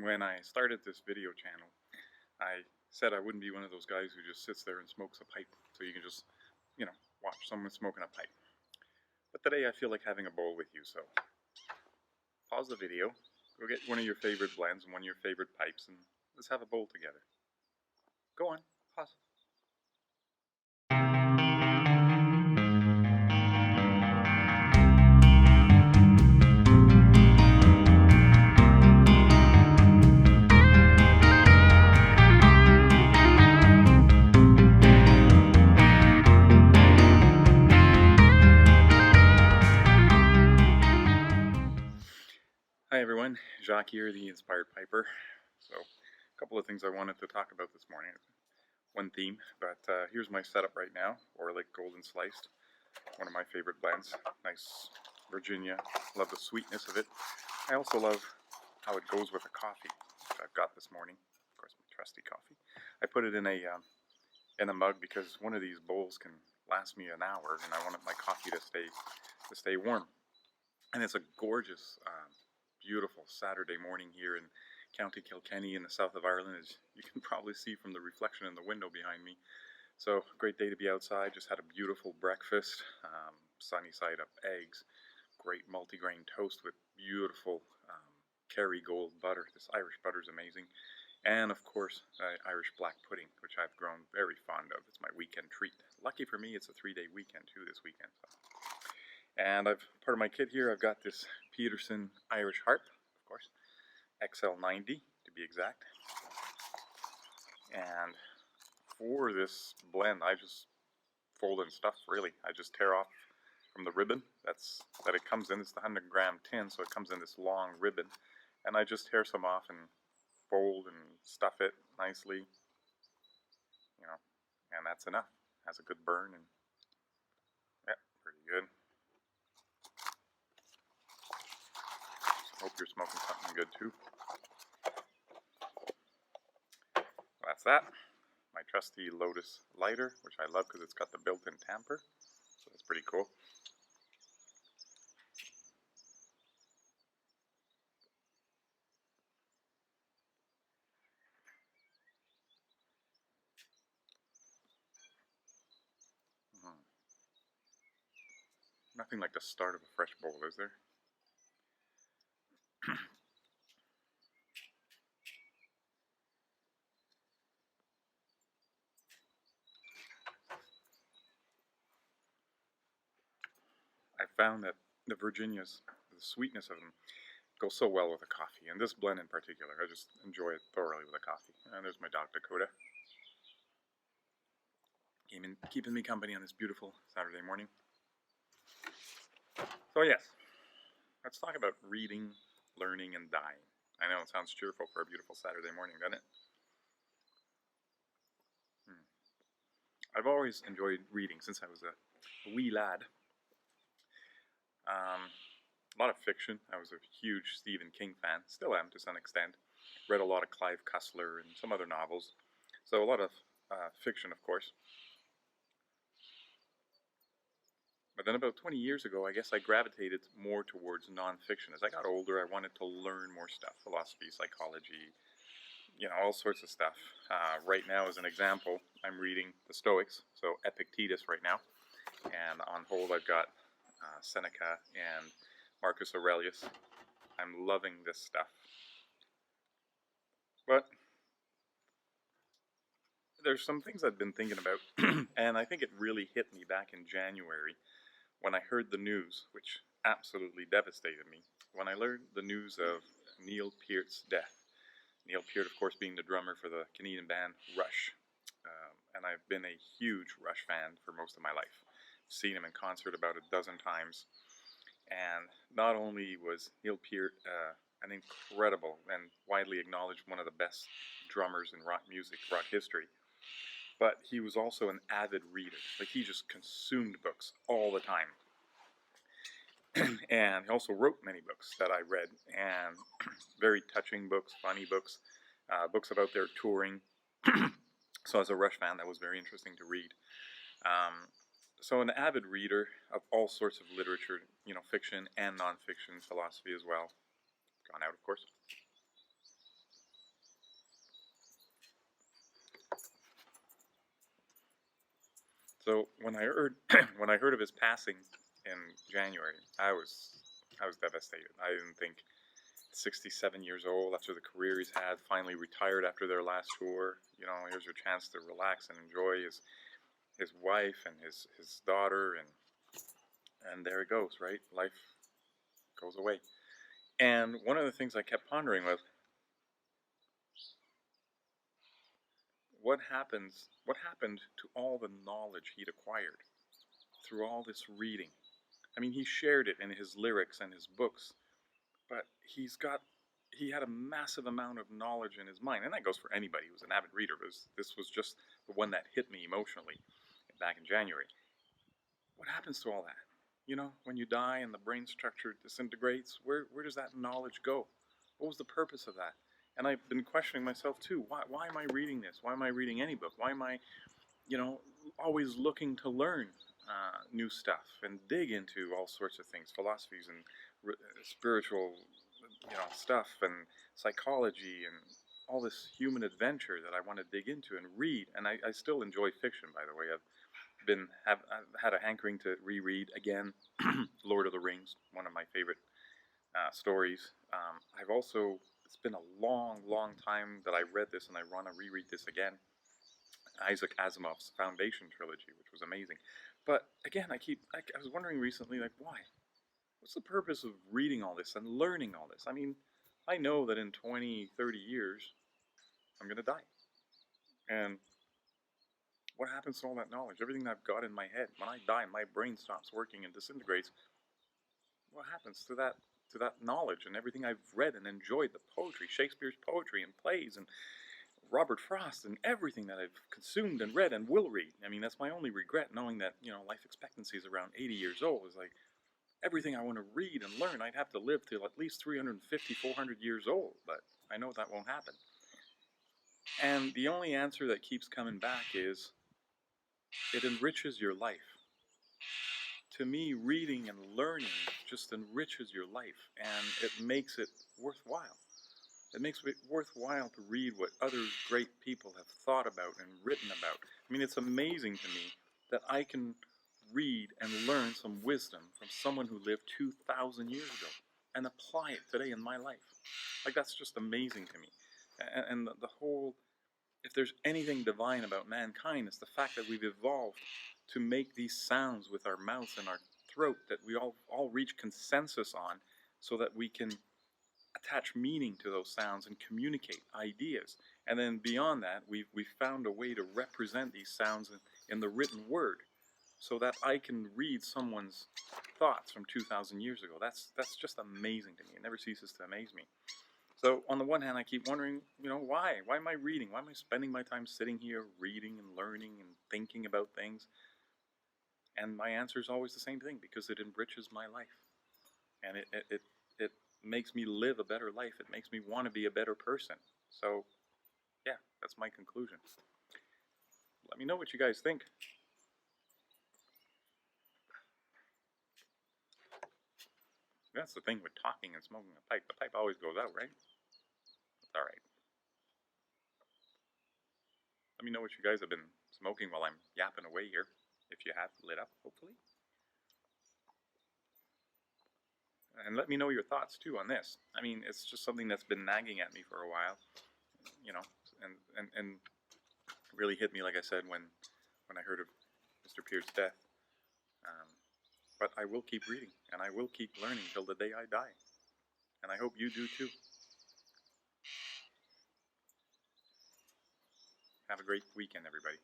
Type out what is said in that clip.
When I started this video channel, I said I wouldn't be one of those guys who just sits there and smokes a pipe, so you can just, watch someone smoking a pipe. But today I feel like having a bowl with you, so pause the video, go get one of your favorite blends and one of your favorite pipes, and let's have a bowl together. Go on, pause. Hi everyone, Jacques here, the Inspired Piper. So, a couple of things I wanted to talk about this morning. One theme, but here's my setup right now. Orlick Golden Sliced, one of my favorite blends. Nice Virginia, love the sweetness of it. I also love how it goes with the coffee, which I've got this morning. Of course, my trusty coffee. I put it in a mug because one of these bowls can last me an hour, and I wanted my coffee to stay warm. And it's a gorgeous, beautiful Saturday morning here in County Kilkenny in the south of Ireland, as you can probably see from the reflection in the window behind me. So, great day to be outside. Just had a beautiful breakfast, sunny side up eggs, great multigrain toast with beautiful Kerrygold butter. This Irish butter is amazing. And of course, Irish black pudding, which I've grown very fond of. It's my weekend treat. Lucky for me, it's a 3-day weekend too this weekend. So. And part of my kit here, I've got this Peterson Irish harp, of course, XL90 to be exact. And for this blend, I just fold in stuff, really. I just tear off from the ribbon that it comes in. It's the 100-gram tin, so it comes in this long ribbon. And I just tear some off and fold and stuff it nicely, and that's enough. Has a good burn, and yeah, pretty good. Hope you're smoking something good too. Well, that's that. My trusty Lotus lighter, which I love because it's got the built-in tamper, so that's pretty cool. Nothing like the start of a fresh bowl, is there? I found that the Virginias, the sweetness of them, go so well with a coffee, and this blend in particular, I just enjoy it thoroughly with a coffee. And there's my dog Dakota, keeping me company on this beautiful Saturday morning. So yes, let's talk about reading, learning, and dying. I know it sounds cheerful for a beautiful Saturday morning, doesn't it? I've always enjoyed reading since I was a wee lad. A lot of fiction. I was a huge Stephen King fan. Still am to some extent. Read a lot of Clive Cussler and some other novels. So a lot of fiction, of course. But then about 20 years ago, I guess I gravitated more towards nonfiction. As I got older, I wanted to learn more stuff. Philosophy, psychology, all sorts of stuff. Right now, as an example, I'm reading the Stoics, so Epictetus right now. And on hold, I've got Seneca and Marcus Aurelius. I'm loving this stuff. But there's some things I've been thinking about, and I think it really hit me back in January when I heard the news, which absolutely devastated me, when I learned the news of Neil Peart's death. Neil Peart, of course, being the drummer for the Canadian band Rush. And I've been a huge Rush fan for most of my life. Seen him in concert about a dozen times. And not only was Neil Peart an incredible and widely acknowledged one of the best drummers in rock music, rock history, but he was also an avid reader. Like, he just consumed books all the time. And he also wrote many books that I read, and very touching books, funny books, books about their touring. So as a Rush fan, that was very interesting to read. So an avid reader of all sorts of literature, fiction and nonfiction, philosophy as well. Gone out, of course. So when I heard when I heard of his passing in January, I was devastated. I didn't think 67 years old after the career he's had, finally retired after their last tour. Here's your chance to relax and enjoy his wife and his daughter, and there it goes, right? Life goes away. And one of the things I kept pondering was what happened to all the knowledge he'd acquired through all this reading. I mean, he shared it in his lyrics and his books, but he had a massive amount of knowledge in his mind, and that goes for anybody who's an avid reader. This was just the one that hit me emotionally back in January. What happens to all that? When you die and the brain structure disintegrates, where does that knowledge go? What was the purpose of that? And I've been questioning myself too. Why am I reading this? Why am I reading any book? Why am I, you know, always looking to learn new stuff and dig into all sorts of things, philosophies and spiritual, stuff and psychology and all this human adventure that I want to dig into and read. And I still enjoy fiction, by the way. I've had a hankering to reread again Lord of the Rings, one of my favorite stories. I've also It's been a long time that I read this, and I want to reread this again. Isaac Asimov's Foundation trilogy, which was amazing. But again, I was wondering recently, like, why? What's the purpose of reading all this and learning all this? I mean, I know that in 20, 30 years, I'm going to die. And what happens to all that knowledge? Everything that I've got in my head, when I die, my brain stops working and disintegrates. What happens to that knowledge and everything I've read and enjoyed, the poetry, Shakespeare's poetry and plays and Robert Frost and everything that I've consumed and read and will read. I mean, that's my only regret, knowing that, life expectancy is around 80 years old. Is like everything I want to read and learn, I'd have to live till at least 350, 400 years old, but I know that won't happen. And the only answer that keeps coming back is it enriches your life. To me, reading and learning just enriches your life, and it makes it worthwhile. It makes it worthwhile to read what other great people have thought about and written about. I mean, it's amazing to me that I can read and learn some wisdom from someone who lived 2,000 years ago and apply it today in my life. Like, that's just amazing to me. And the whole, if there's anything divine about mankind, it's the fact that we've evolved to make these sounds with our mouths and our throat that we all reach consensus on, so that we can attach meaning to those sounds and communicate ideas. And then beyond that, we've found a way to represent these sounds in the written word, so that I can read someone's thoughts from 2,000 years ago. That's just amazing to me. It never ceases to amaze me. So on the one hand, I keep wondering, why? Why am I reading? Why am I spending my time sitting here reading and learning and thinking about things? And my answer is always the same thing: because it enriches my life. And it makes me live a better life. It makes me want to be a better person. So, yeah, that's my conclusion. Let me know what you guys think. That's the thing with talking and smoking a pipe. The pipe always goes out, right? It's all right. Let me know what you guys have been smoking while I'm yapping away here, if you have lit up, hopefully. And let me know your thoughts, too, on this. I mean, it's just something that's been nagging at me for a while, and really hit me, like I said, when I heard of Mr. Peart's death. But I will keep reading, and I will keep learning till the day I die. And I hope you do, too. Have a great weekend, everybody.